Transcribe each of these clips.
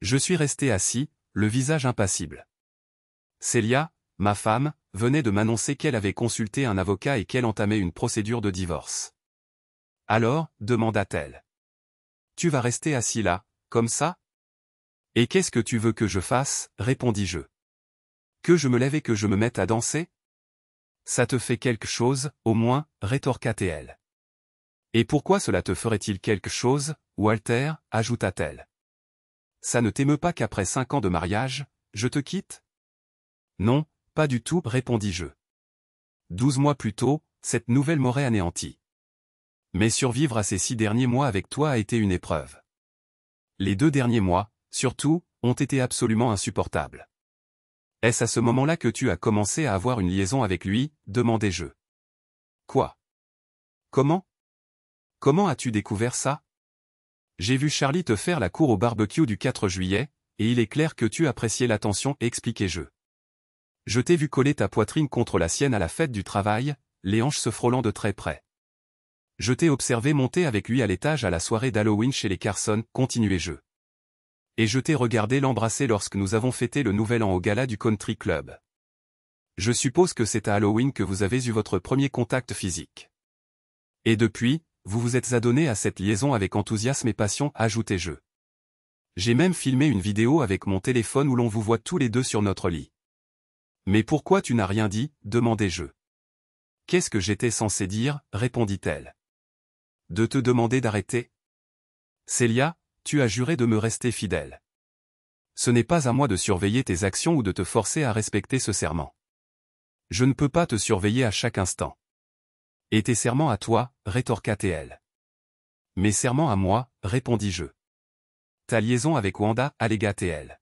Je suis resté assis, le visage impassible. Célia, ma femme, venait de m'annoncer qu'elle avait consulté un avocat et qu'elle entamait une procédure de divorce. Alors, demanda-t-elle. Tu vas rester assis là, comme ça? Et qu'est-ce que tu veux que je fasse, répondis-je. Que je me lève et que je me mette à danser? Ça te fait quelque chose, au moins, rétorqua-t-elle. Et pourquoi cela te ferait-il quelque chose, Walter, ajouta-t-elle. Ça ne t'émeut pas qu'après 5 ans de mariage, je te quitte? Non, pas du tout, répondis-je. 12 mois plus tôt, cette nouvelle m'aurait anéanti. Mais survivre à ces 6 derniers mois avec toi a été une épreuve. Les 2 derniers mois, surtout, ont été absolument insupportables. Est-ce à ce moment-là que tu as commencé à avoir une liaison avec lui, demandai-je. Quoi? Comment? Comment as-tu découvert ça? J'ai vu Charlie te faire la cour au barbecue du 4 juillet, et il est clair que tu appréciais l'attention, expliquai-je. Je t'ai vu coller ta poitrine contre la sienne à la fête du travail, les hanches se frôlant de très près. Je t'ai observé monter avec lui à l'étage à la soirée d'Halloween chez les Carson, continuai-je. Et je t'ai regardé l'embrasser lorsque nous avons fêté le nouvel an au gala du country club. Je suppose que c'est à Halloween que vous avez eu votre premier contact physique. Et depuis, vous vous êtes adonné à cette liaison avec enthousiasme et passion, ajoutai-je. J'ai même filmé une vidéo avec mon téléphone où l'on vous voit tous les deux sur notre lit. Mais pourquoi tu n'as rien dit, demandai-je. Qu'est-ce que j'étais censé dire, répondit-elle. De te demander d'arrêter? Célia, tu as juré de me rester fidèle. Ce n'est pas à moi de surveiller tes actions ou de te forcer à respecter ce serment. Je ne peux pas te surveiller à chaque instant. Et tes serments à toi, rétorqua-t-elle. Mes serments à moi, répondis-je. Ta liaison avec Wanda, allégua-t-elle.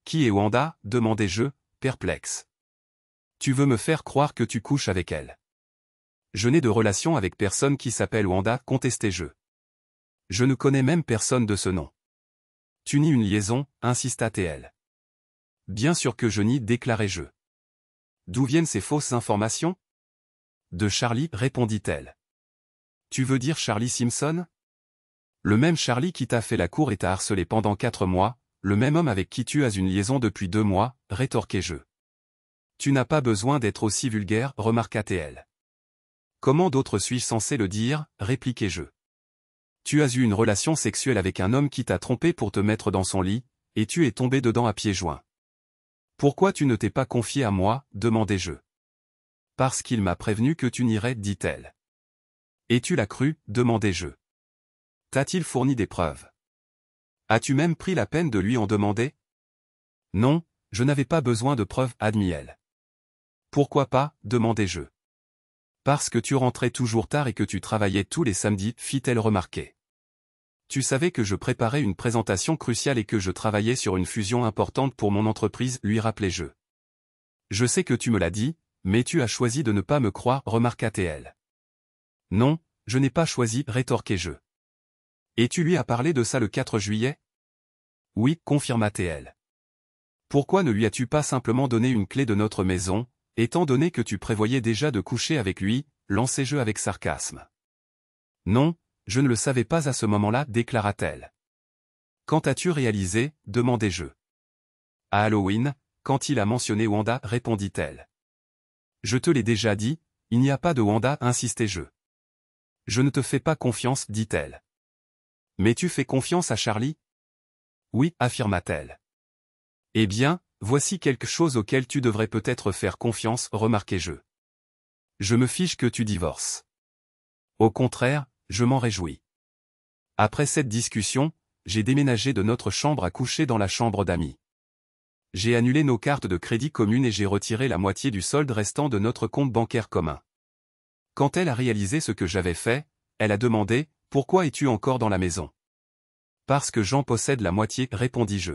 Qui est Wanda, demandai-je, perplexe. Tu veux me faire croire que tu couches avec elle. Je n'ai de relation avec personne qui s'appelle Wanda, contestai-je. Je ne connais même personne de ce nom. Tu nies une liaison, insista-t-elle. Bien sûr que je nie, déclarai-je. D'où viennent ces fausses informations? De Charlie, répondit-elle. Tu veux dire Charlie Simpson? Le même Charlie qui t'a fait la cour et t'a harcelé pendant 4 mois, le même homme avec qui tu as une liaison depuis 2 mois, rétorquai-je. Tu n'as pas besoin d'être aussi vulgaire, remarqua-t-elle. Comment d'autre suis-je censé le dire, répliquai-je. Tu as eu une relation sexuelle avec un homme qui t'a trompé pour te mettre dans son lit, et tu es tombé dedans à pieds joints. Pourquoi tu ne t'es pas confié à moi, demandai-je. Parce qu'il m'a prévenu que tu n'irais, dit-elle. Et tu l'as cru, demandai-je. T'a-t-il fourni des preuves? As-tu même pris la peine de lui en demander? Non, je n'avais pas besoin de preuves, admit-elle. Pourquoi pas, demandai-je. Parce que tu rentrais toujours tard et que tu travaillais tous les samedis, fit-elle remarquer. Tu savais que je préparais une présentation cruciale et que je travaillais sur une fusion importante pour mon entreprise, lui rappelai-je. Je sais que tu me l'as dit, mais tu as choisi de ne pas me croire, remarqua-t-elle. Non, je n'ai pas choisi, rétorquai-je. Et tu lui as parlé de ça le 4 juillet? Oui, confirma-t-elle. Pourquoi ne lui as-tu pas simplement donné une clé de notre maison, étant donné que tu prévoyais déjà de coucher avec lui, lançai-je avec sarcasme. Non, je ne le savais pas à ce moment-là, déclara-t-elle. Quand as-tu réalisé, demandai-je. À Halloween, quand il a mentionné Wanda, répondit-elle. Je te l'ai déjà dit, il n'y a pas de Wanda, insistai-je. Je ne te fais pas confiance, dit-elle. Mais tu fais confiance à Charlie? Oui, affirma-t-elle. Eh bien, voici quelque chose auquel tu devrais peut-être faire confiance, remarquai-je. Je me fiche que tu divorces. Au contraire, je m'en réjouis. Après cette discussion, j'ai déménagé de notre chambre à coucher dans la chambre d'amis. J'ai annulé nos cartes de crédit communes et j'ai retiré la moitié du solde restant de notre compte bancaire commun. Quand elle a réalisé ce que j'avais fait, elle a demandé « Pourquoi es-tu encore dans la maison ?» Parce que j'en possède la moitié, répondis-je.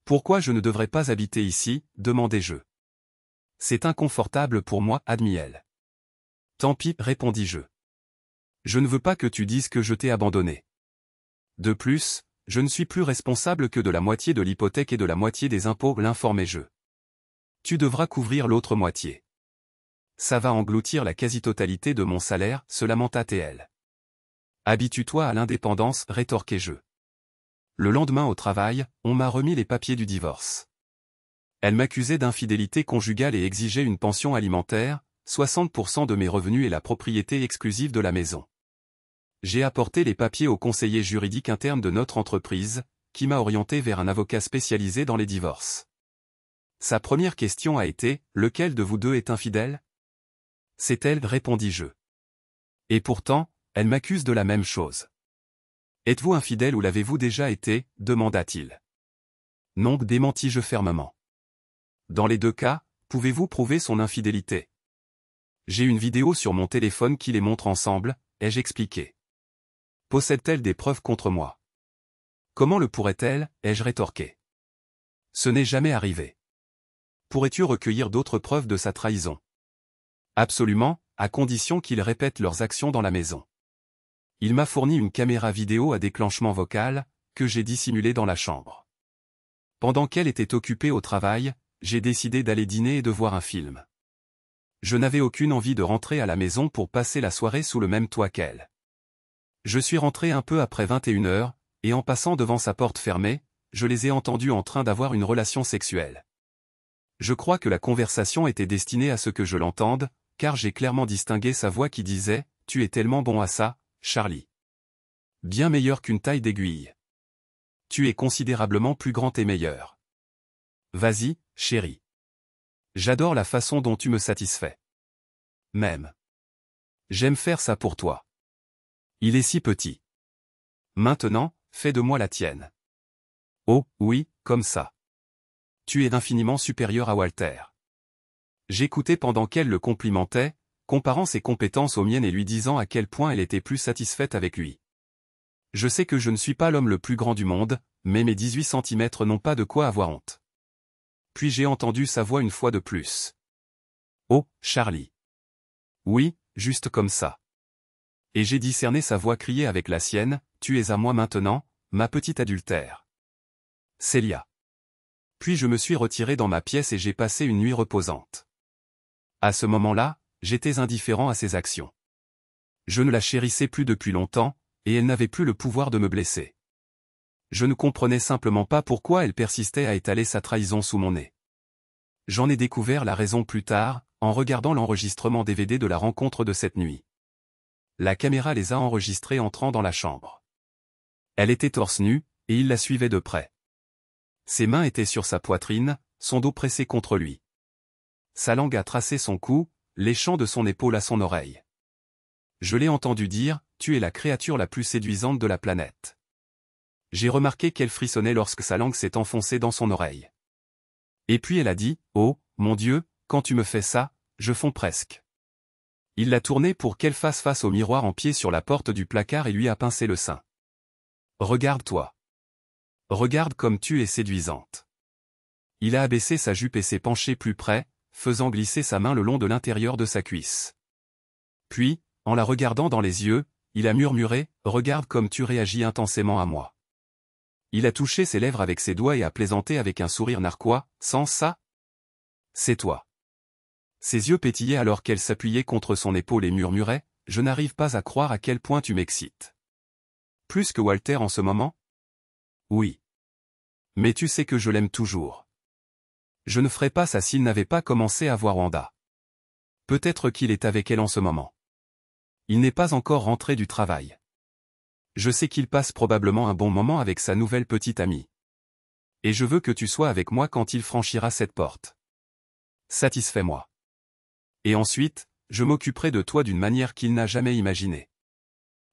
Pourquoi je ne devrais pas habiter ici, demandai-je. C'est inconfortable pour moi, admit-elle. Tant pis, répondis-je. Je ne veux pas que tu dises que je t'ai abandonné. De plus, je ne suis plus responsable que de la moitié de l'hypothèque et de la moitié des impôts, l'informai-je. Tu devras couvrir l'autre moitié. Ça va engloutir la quasi-totalité de mon salaire, se lamenta-t-elle. Habitue-toi à l'indépendance, rétorquai-je. Le lendemain au travail, on m'a remis les papiers du divorce. Elle m'accusait d'infidélité conjugale et exigeait une pension alimentaire, 60% de mes revenus et la propriété exclusive de la maison. J'ai apporté les papiers au conseiller juridique interne de notre entreprise, qui m'a orienté vers un avocat spécialisé dans les divorces. Sa première question a été « Lequel de vous deux est infidèle ?» C'est elle, répondis-je. Et pourtant, elle m'accuse de la même chose. Êtes-vous infidèle ou l'avez-vous déjà été, demanda-t-il. Non, démentis-je fermement. Dans les deux cas, pouvez-vous prouver son infidélité? J'ai une vidéo sur mon téléphone qui les montre ensemble, ai-je expliqué. Possède-t-elle des preuves contre moi? Comment le pourrait-elle, ai-je rétorqué. Ce n'est jamais arrivé. Pourrais-tu recueillir d'autres preuves de sa trahison? Absolument, à condition qu'ils répètent leurs actions dans la maison. Il m'a fourni une caméra vidéo à déclenchement vocal, que j'ai dissimulée dans la chambre. Pendant qu'elle était occupée au travail, j'ai décidé d'aller dîner et de voir un film. Je n'avais aucune envie de rentrer à la maison pour passer la soirée sous le même toit qu'elle. Je suis rentré un peu après 21h, et en passant devant sa porte fermée, je les ai entendus en train d'avoir une relation sexuelle. Je crois que la conversation était destinée à ce que je l'entende, car j'ai clairement distingué sa voix qui disait « Tu es tellement bon à ça, Charlie. Bien meilleur qu'une taille d'aiguille. Tu es considérablement plus grand et meilleur. Vas-y, chérie. J'adore la façon dont tu me satisfais. Même. J'aime faire ça pour toi. Il est si petit. Maintenant, fais de moi la tienne. Oh, oui, comme ça. Tu es infiniment supérieur à Walter. » J'écoutais pendant qu'elle le complimentait, comparant ses compétences aux miennes et lui disant à quel point elle était plus satisfaite avec lui. Je sais que je ne suis pas l'homme le plus grand du monde, mais mes 18 cm n'ont pas de quoi avoir honte. Puis j'ai entendu sa voix une fois de plus. Oh, Charlie. Oui, juste comme ça. Et j'ai discerné sa voix crier avec la sienne, tu es à moi maintenant, ma petite adultère. Célia. Puis je me suis retiré dans ma pièce et j'ai passé une nuit reposante. À ce moment-là, j'étais indifférent à ses actions. Je ne la chérissais plus depuis longtemps, et elle n'avait plus le pouvoir de me blesser. Je ne comprenais simplement pas pourquoi elle persistait à étaler sa trahison sous mon nez. J'en ai découvert la raison plus tard, en regardant l'enregistrement DVD de la rencontre de cette nuit. La caméra les a enregistrés entrant dans la chambre. Elle était torse nu, et il la suivait de près. Ses mains étaient sur sa poitrine, son dos pressé contre lui. Sa langue a tracé son cou, léchant de son épaule à son oreille. Je l'ai entendu dire, tu es la créature la plus séduisante de la planète. J'ai remarqué qu'elle frissonnait lorsque sa langue s'est enfoncée dans son oreille. Et puis elle a dit, oh, mon Dieu, quand tu me fais ça, je fonds presque. Il l'a tournée pour qu'elle fasse face au miroir en pied sur la porte du placard et lui a pincé le sein. Regarde-toi. Regarde comme tu es séduisante. Il a abaissé sa jupe et s'est penché plus près, faisant glisser sa main le long de l'intérieur de sa cuisse. Puis, en la regardant dans les yeux, il a murmuré, « Regarde comme tu réagis intensément à moi. » Il a touché ses lèvres avec ses doigts et a plaisanté avec un sourire narquois, « Sans ça? C'est toi. » Ses yeux pétillaient alors qu'elle s'appuyait contre son épaule et murmurait, « Je n'arrive pas à croire à quel point tu m'excites. » Plus que Walter en ce moment? Oui. Mais tu sais que je l'aime toujours. Je ne ferais pas ça s'il n'avait pas commencé à voir Wanda. Peut-être qu'il est avec elle en ce moment. Il n'est pas encore rentré du travail. Je sais qu'il passe probablement un bon moment avec sa nouvelle petite amie. Et je veux que tu sois avec moi quand il franchira cette porte. Satisfais-moi. Et ensuite, je m'occuperai de toi d'une manière qu'il n'a jamais imaginée.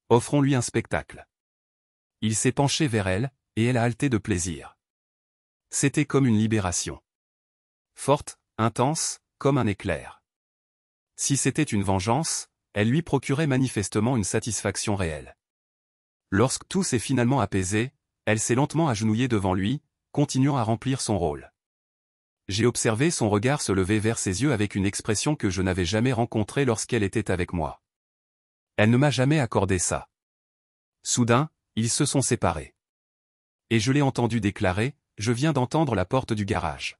Offrons-lui un spectacle. Il s'est penché vers elle, et elle a haleté de plaisir. C'était comme une libération. Forte, intense, comme un éclair. Si c'était une vengeance, elle lui procurait manifestement une satisfaction réelle. Lorsque tout s'est finalement apaisé, elle s'est lentement agenouillée devant lui, continuant à remplir son rôle. J'ai observé son regard se lever vers ses yeux avec une expression que je n'avais jamais rencontrée lorsqu'elle était avec moi. Elle ne m'a jamais accordé ça. Soudain, ils se sont séparés. Et je l'ai entendu déclarer, « Je viens d'entendre la porte du garage.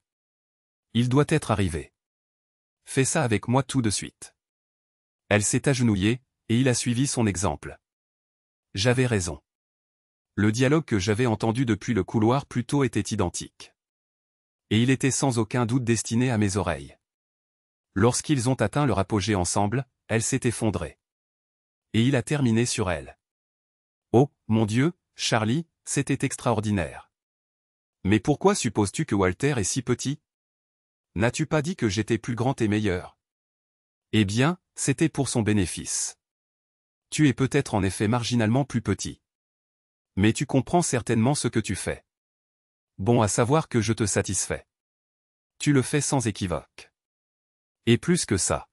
Il doit être arrivé. Fais ça avec moi tout de suite. » Elle s'est agenouillée, et il a suivi son exemple. J'avais raison. Le dialogue que j'avais entendu depuis le couloir plus tôt était identique. Et il était sans aucun doute destiné à mes oreilles. Lorsqu'ils ont atteint leur apogée ensemble, elle s'est effondrée. Et il a terminé sur elle. Oh, mon Dieu, Charlie, c'était extraordinaire. Mais pourquoi supposes-tu que Walter est si petit? N'as-tu pas dit que j'étais plus grand et meilleur? Eh bien, c'était pour son bénéfice. Tu es peut-être en effet marginalement plus petit. Mais tu comprends certainement ce que tu fais. Bon à savoir que je te satisfais. Tu le fais sans équivoque. Et plus que ça.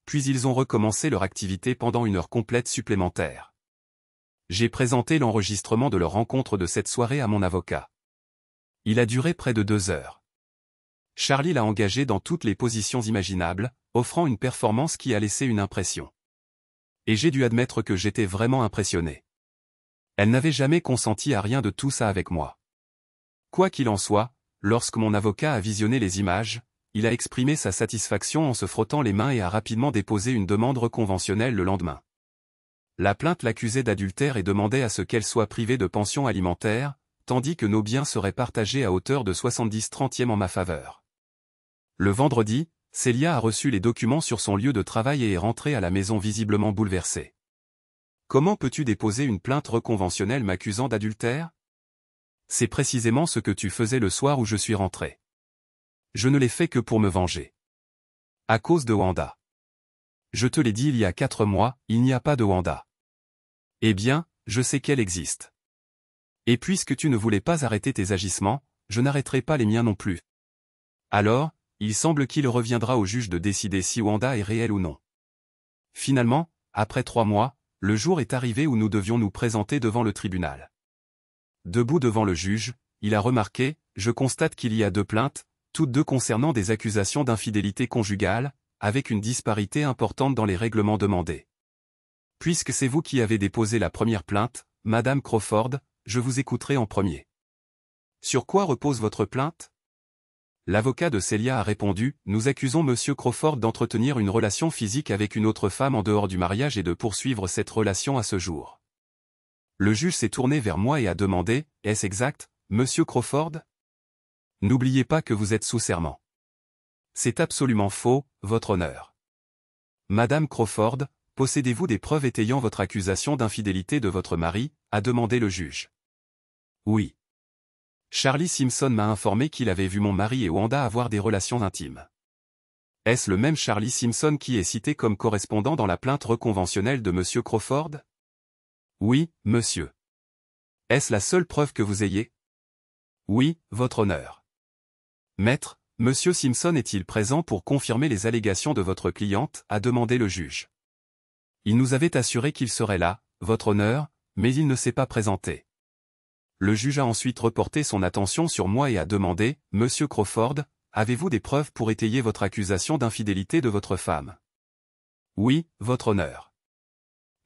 Puis ils ont recommencé leur activité pendant une heure complète supplémentaire. J'ai présenté l'enregistrement de leur rencontre de cette soirée à mon avocat. Il a duré près de 2 heures. Charlie l'a engagé dans toutes les positions imaginables, offrant une performance qui a laissé une impression. Et j'ai dû admettre que j'étais vraiment impressionné. Elle n'avait jamais consenti à rien de tout ça avec moi. Quoi qu'il en soit, lorsque mon avocat a visionné les images, il a exprimé sa satisfaction en se frottant les mains et a rapidement déposé une demande reconventionnelle le lendemain. La plainte l'accusait d'adultère et demandait à ce qu'elle soit privée de pension alimentaire, tandis que nos biens seraient partagés à hauteur de 70/30 en ma faveur. Le vendredi, Célia a reçu les documents sur son lieu de travail et est rentrée à la maison visiblement bouleversée. Comment peux-tu déposer une plainte reconventionnelle m'accusant d'adultère? C'est précisément ce que tu faisais le soir où je suis rentré. Je ne l'ai fait que pour me venger. À cause de Wanda. Je te l'ai dit il y a 4 mois, il n'y a pas de Wanda. Eh bien, je sais qu'elle existe. Et puisque tu ne voulais pas arrêter tes agissements, je n'arrêterai pas les miens non plus. Alors, il semble qu'il reviendra au juge de décider si Wanda est réelle ou non. Finalement, après 3 mois, le jour est arrivé où nous devions nous présenter devant le tribunal. Debout devant le juge, il a remarqué, je constate qu'il y a 2 plaintes, toutes deux concernant des accusations d'infidélité conjugale, avec une disparité importante dans les règlements demandés. Puisque c'est vous qui avez déposé la première plainte, Madame Crawford, je vous écouterai en premier. Sur quoi repose votre plainte? L'avocat de Célia a répondu, nous accusons Monsieur Crawford d'entretenir une relation physique avec une autre femme en dehors du mariage et de poursuivre cette relation à ce jour. Le juge s'est tourné vers moi et a demandé, est-ce exact, Monsieur Crawford? N'oubliez pas que vous êtes sous serment. C'est absolument faux, votre honneur. Madame Crawford, possédez-vous des preuves étayant votre accusation d'infidélité de votre mari, a demandé le juge. Oui. Charlie Simpson m'a informé qu'il avait vu mon mari et Wanda avoir des relations intimes. Est-ce le même Charlie Simpson qui est cité comme correspondant dans la plainte reconventionnelle de Monsieur Crawford? Oui, monsieur. Est-ce la seule preuve que vous ayez? Oui, votre honneur. Maître, Monsieur Simpson est-il présent pour confirmer les allégations de votre cliente, a demandé le juge. Il nous avait assuré qu'il serait là, votre honneur, mais il ne s'est pas présenté. Le juge a ensuite reporté son attention sur moi et a demandé, Monsieur Crawford, avez-vous des preuves pour étayer votre accusation d'infidélité de votre femme? Oui, votre honneur.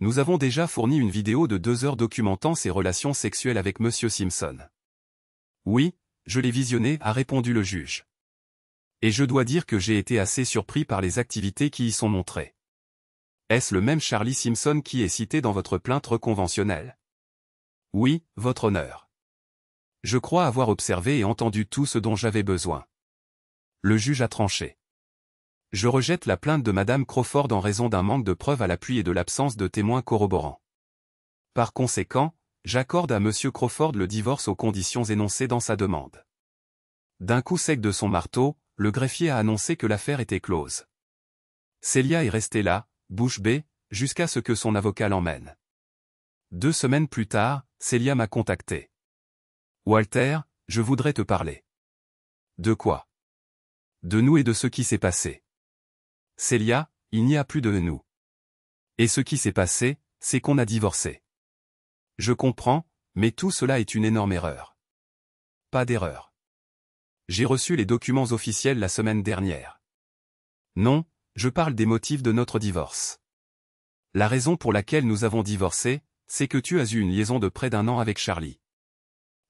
Nous avons déjà fourni une vidéo de 2 heures documentant ses relations sexuelles avec Monsieur Simpson. Oui, je l'ai visionnée, a répondu le juge. Et je dois dire que j'ai été assez surpris par les activités qui y sont montrées. Est-ce le même Charlie Simpson qui est cité dans votre plainte reconventionnelle? Oui, votre honneur. Je crois avoir observé et entendu tout ce dont j'avais besoin. Le juge a tranché. Je rejette la plainte de Madame Crawford en raison d'un manque de preuves à l'appui et de l'absence de témoins corroborants. Par conséquent, j'accorde à Monsieur Crawford le divorce aux conditions énoncées dans sa demande. D'un coup sec de son marteau, le greffier a annoncé que l'affaire était close. Célia est restée là, bouche bée, jusqu'à ce que son avocat l'emmène. 2 semaines plus tard, Célia m'a contacté. Walter, je voudrais te parler. De quoi? De nous et de ce qui s'est passé. Célia, il n'y a plus de nous. Et ce qui s'est passé, c'est qu'on a divorcé. Je comprends, mais tout cela est une énorme erreur. Pas d'erreur. J'ai reçu les documents officiels la semaine dernière. Non, je parle des motifs de notre divorce. La raison pour laquelle nous avons divorcé, c'est que tu as eu une liaison de près d'1 an avec Charlie.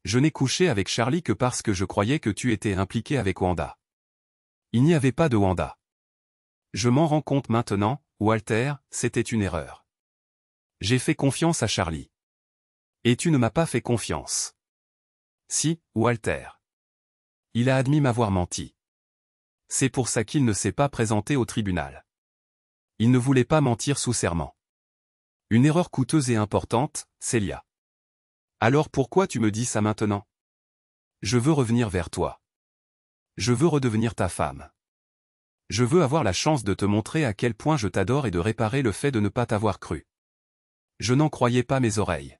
Je n'ai couché avec Charlie que parce que je croyais que tu étais impliqué avec Wanda. Il n'y avait pas de Wanda. Je m'en rends compte maintenant, Walter, c'était une erreur. J'ai fait confiance à Charlie. Et tu ne m'as pas fait confiance. Si, Walter. Il a admis m'avoir menti. C'est pour ça qu'il ne s'est pas présenté au tribunal. Il ne voulait pas mentir sous serment. Une erreur coûteuse et importante, Célia. Alors pourquoi tu me dis ça maintenant? Je veux revenir vers toi. Je veux redevenir ta femme. Je veux avoir la chance de te montrer à quel point je t'adore et de réparer le fait de ne pas t'avoir cru. Je n'en croyais pas mes oreilles.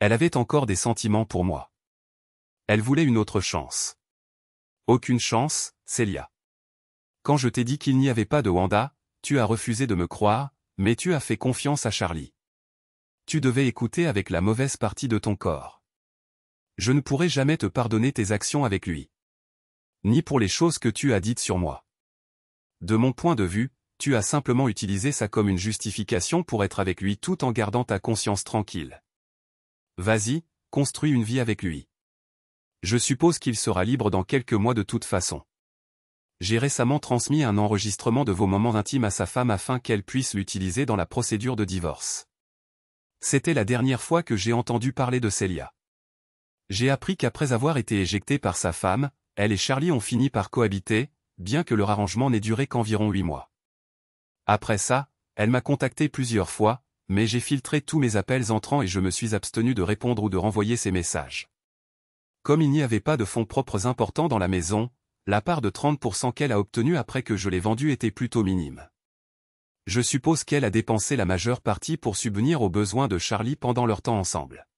Elle avait encore des sentiments pour moi. Elle voulait une autre chance. Aucune chance, Célia. Quand je t'ai dit qu'il n'y avait pas de Wanda, tu as refusé de me croire, mais tu as fait confiance à Charlie. Tu devais écouter avec la mauvaise partie de ton corps. Je ne pourrai jamais te pardonner tes actions avec lui. Ni pour les choses que tu as dites sur moi. De mon point de vue, tu as simplement utilisé ça comme une justification pour être avec lui tout en gardant ta conscience tranquille. Vas-y, construis une vie avec lui. Je suppose qu'il sera libre dans quelques mois de toute façon. J'ai récemment transmis un enregistrement de vos moments intimes à sa femme afin qu'elle puisse l'utiliser dans la procédure de divorce. C'était la dernière fois que j'ai entendu parler de Célia. J'ai appris qu'après avoir été éjectée par sa femme, elle et Charlie ont fini par cohabiter, bien que leur arrangement n'ait duré qu'environ 8 mois. Après ça, elle m'a contacté plusieurs fois, mais j'ai filtré tous mes appels entrants et je me suis abstenu de répondre ou de renvoyer ses messages. Comme il n'y avait pas de fonds propres importants dans la maison, la part de 30% qu'elle a obtenue après que je l'ai vendue était plutôt minime. Je suppose qu'elle a dépensé la majeure partie pour subvenir aux besoins de Charlie pendant leur temps ensemble.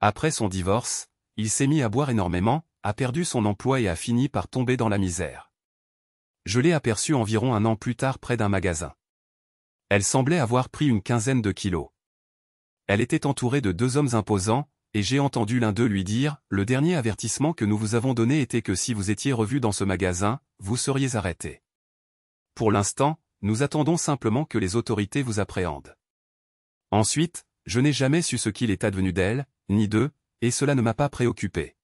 Après son divorce, il s'est mis à boire énormément, a perdu son emploi et a fini par tomber dans la misère. Je l'ai aperçue environ 1 an plus tard près d'un magasin. Elle semblait avoir pris une quinzaine de kilos. Elle était entourée de 2 hommes imposants, et j'ai entendu l'un d'eux lui dire « Le dernier avertissement que nous vous avons donné était que si vous étiez revu dans ce magasin, vous seriez arrêté. Pour l'instant, nous attendons simplement que les autorités vous appréhendent. » Ensuite, je n'ai jamais su ce qu'il est advenu d'elle, ni d'eux, et cela ne m'a pas préoccupé.